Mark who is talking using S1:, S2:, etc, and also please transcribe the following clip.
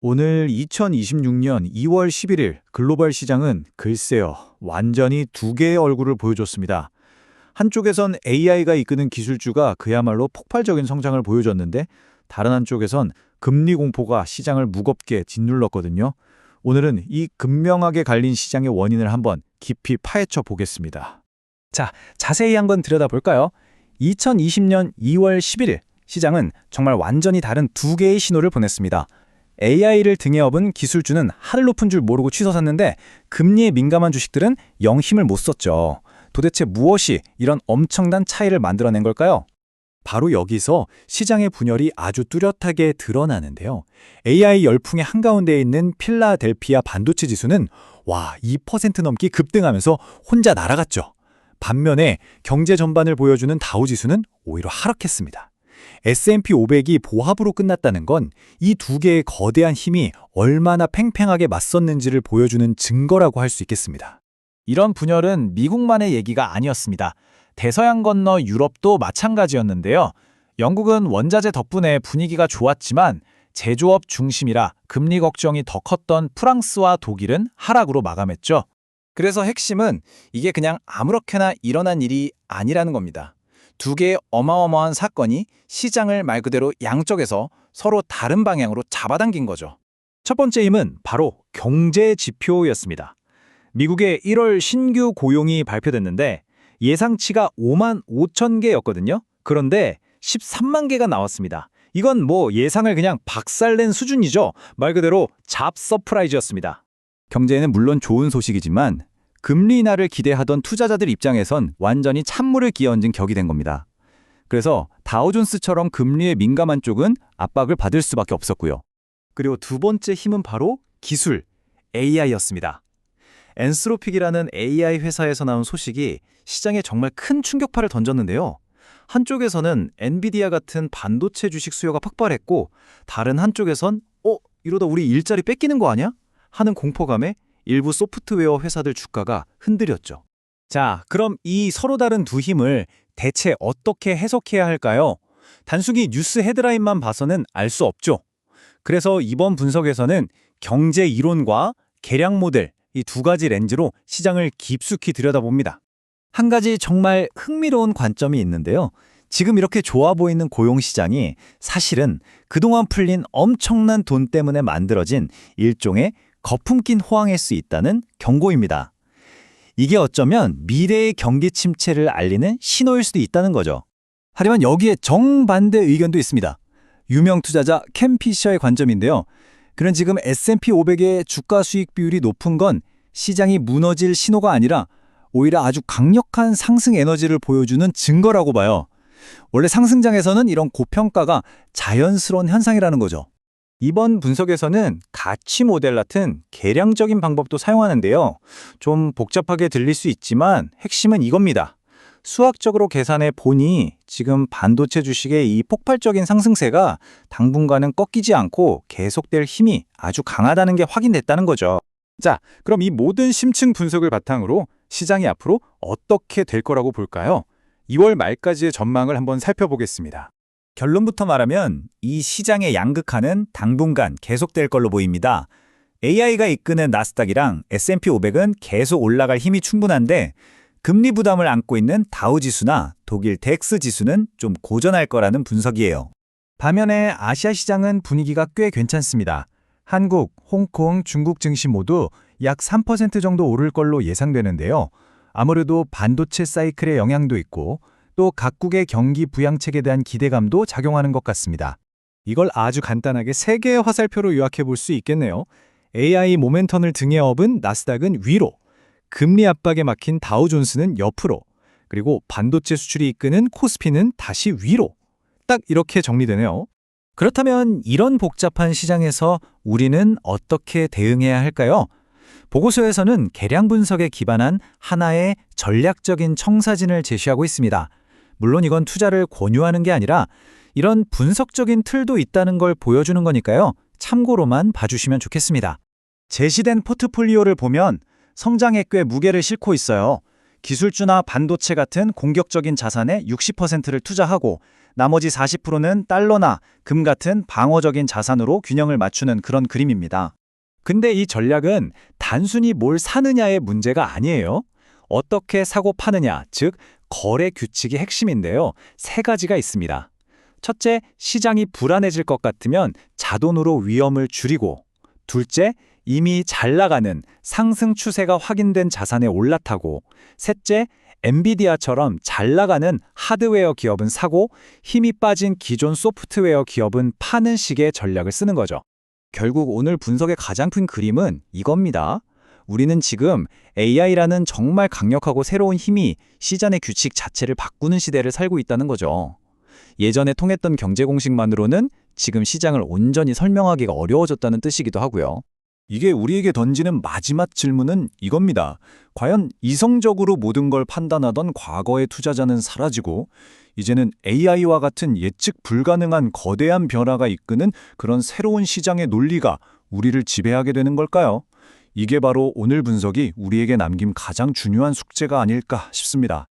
S1: 오늘 2026년 2월 11일 글로벌 시장은 글쎄요, 완전히 두 개의 얼굴을 보여줬습니다. 한쪽에선 AI가 이끄는 기술주가 그야말로 폭발적인 성장을 보여줬는데, 다른 한쪽에선 금리 공포가 시장을 무겁게 짓눌렀거든요. 오늘은 이 극명하게 갈린 시장의 원인을 한번 깊이 파헤쳐 보겠습니다.
S2: 자, 자세히 한번 들여다볼까요? 2020년 2월 11일 시장은 정말 완전히 다른 두 개의 신호를 보냈습니다. AI를 등에 업은 기술주는 하늘 높은 줄 모르고 치솟았는데 금리에 민감한 주식들은 영 힘을 못 썼죠. 도대체 무엇이 이런 엄청난 차이를 만들어낸 걸까요?
S1: 바로 여기서 시장의 분열이 아주 뚜렷하게 드러나는데요. AI 열풍의 한가운데에 있는 필라델피아 반도체 지수는 2% 넘게 급등하면서 혼자 날아갔죠. 반면에 경제 전반을 보여주는 다우 지수는 오히려 하락했습니다. S&P 500이 보합으로 끝났다는 건 이 두 개의 거대한 힘이 얼마나 팽팽하게 맞섰는지를 보여주는 증거라고 할 수 있겠습니다.
S2: 이런 분열은 미국만의 얘기가 아니었습니다. 대서양 건너 유럽도 마찬가지였는데요. 영국은 원자재 덕분에 분위기가 좋았지만 제조업 중심이라 금리 걱정이 더 컸던 프랑스와 독일은 하락으로 마감했죠. 그래서 핵심은 이게 그냥 아무렇게나 일어난 일이 아니라는 겁니다. 두 개의 어마어마한 사건이 시장을 말 그대로 양쪽에서 서로 다른 방향으로 잡아당긴 거죠.
S1: 첫 번째 힘은 바로 경제 지표였습니다. 미국의 1월 신규 고용이 발표됐는데 예상치가 5만 5천 개였거든요. 그런데 13만 개가 나왔습니다. 이건 예상을 그냥 박살낸 수준이죠. 말 그대로 잡 서프라이즈였습니다. 경제에는 물론 좋은 소식이지만 금리 인하를 기대하던 투자자들 입장에선 완전히 찬물을 끼얹은 격이 된 겁니다. 그래서 다우존스처럼 금리에 민감한 쪽은 압박을 받을 수밖에 없었고요. 그리고 두 번째 힘은 바로 기술, AI였습니다. 엔스로픽이라는 AI 회사에서 나온 소식이 시장에 정말 큰 충격파를 던졌는데요. 한쪽에서는 엔비디아 같은 반도체 주식 수요가 폭발했고, 다른 한쪽에선 이러다 우리 일자리 뺏기는 거 아니야? 하는 공포감에 일부 소프트웨어 회사들 주가가 흔들렸죠. 자, 그럼 이 서로 다른 두 힘을 대체 어떻게 해석해야 할까요? 단순히 뉴스 헤드라인만 봐서는 알 수 없죠. 그래서 이번 분석에서는 경제 이론과 계량 모델, 이 두 가지 렌즈로 시장을 깊숙이 들여다봅니다. 한 가지 정말 흥미로운 관점이 있는데요. 지금 이렇게 좋아 보이는 고용시장이 사실은 그동안 풀린 엄청난 돈 때문에 만들어진 일종의 거품 낀 호황일 수 있다는 경고입니다. 이게 어쩌면 미래의 경기 침체를 알리는 신호일 수도 있다는 거죠. 하지만 여기에 정반대 의견도 있습니다. 유명 투자자 캠 피셔의 관점인데요. 그는 지금 S&P 500의 주가 수익 비율이 높은 건 시장이 무너질 신호가 아니라 오히려 아주 강력한 상승 에너지를 보여주는 증거라고 봐요. 원래 상승장에서는 이런 고평가가 자연스러운 현상이라는 거죠. 이번 분석에서는 가치 모델 같은 계량적인 방법도 사용하는데요. 좀 복잡하게 들릴 수 있지만 핵심은 이겁니다. 수학적으로 계산해 보니 지금 반도체 주식의 이 폭발적인 상승세가 당분간은 꺾이지 않고 계속될 힘이 아주 강하다는 게 확인됐다는 거죠. 자, 그럼 이 모든 심층 분석을 바탕으로 시장이 앞으로 어떻게 될 거라고 볼까요? 2월 말까지의 전망을 한번 살펴보겠습니다. 결론부터 말하면 이 시장의 양극화는 당분간 계속될 걸로 보입니다. AI가 이끄는 나스닥이랑 S&P 500은 계속 올라갈 힘이 충분한데 금리 부담을 안고 있는 다우지수나 독일 덱스 지수는 좀 고전할 거라는 분석이에요. 반면에 아시아 시장은 분위기가 꽤 괜찮습니다. 한국, 홍콩, 중국 증시 모두 약 3% 정도 오를 걸로 예상되는데요. 아무래도 반도체 사이클의 영향도 있고 또 각국의 경기 부양책에 대한 기대감도 작용하는 것 같습니다. 이걸 아주 간단하게 세 개의 화살표로 요약해 볼 수 있겠네요. AI 모멘텀을 등에 업은 나스닥은 위로, 금리 압박에 막힌 다우존스는 옆으로, 그리고 반도체 수출이 이끄는 코스피는 다시 위로. 딱 이렇게 정리되네요. 그렇다면 이런 복잡한 시장에서 우리는 어떻게 대응해야 할까요? 보고서에서는 계량 분석에 기반한 하나의 전략적인 청사진을 제시하고 있습니다. 물론 이건 투자를 권유하는 게 아니라 이런 분석적인 틀도 있다는 걸 보여주는 거니까요. 참고로만 봐주시면 좋겠습니다. 제시된 포트폴리오를 보면 성장에 꽤 무게를 싣고 있어요. 기술주나 반도체 같은 공격적인 자산에 60%를 투자하고
S2: 나머지 40%는 달러나 금 같은 방어적인 자산으로 균형을 맞추는 그런 그림입니다.
S1: 근데 이 전략은 단순히 뭘 사느냐의 문제가 아니에요. 어떻게 사고 파느냐, 즉 거래 규칙이 핵심인데요. 세 가지가 있습니다. 첫째, 시장이 불안해질 것 같으면 자동으로 위험을 줄이고, 둘째, 이미 잘 나가는 상승 추세가 확인된 자산에 올라타고, 셋째, 엔비디아처럼 잘 나가는 하드웨어 기업은 사고 힘이 빠진 기존 소프트웨어 기업은 파는 식의 전략을 쓰는 거죠.
S2: 결국 오늘 분석의 가장 큰 그림은 이겁니다. 우리는 지금 AI라는 정말 강력하고 새로운 힘이 시장의 규칙 자체를 바꾸는 시대를 살고 있다는 거죠. 예전에 통했던 경제 공식만으로는 지금 시장을 온전히 설명하기가 어려워졌다는 뜻이기도 하고요.
S3: 이게 우리에게 던지는 마지막 질문은 이겁니다. 과연 이성적으로 모든 걸 판단하던 과거의 투자자는 사라지고 이제는 AI와 같은 예측 불가능한 거대한 변화가 이끄는 그런 새로운 시장의 논리가 우리를 지배하게 되는 걸까요? 이게 바로 오늘 분석이 우리에게 남긴 가장 중요한 숙제가 아닐까 싶습니다.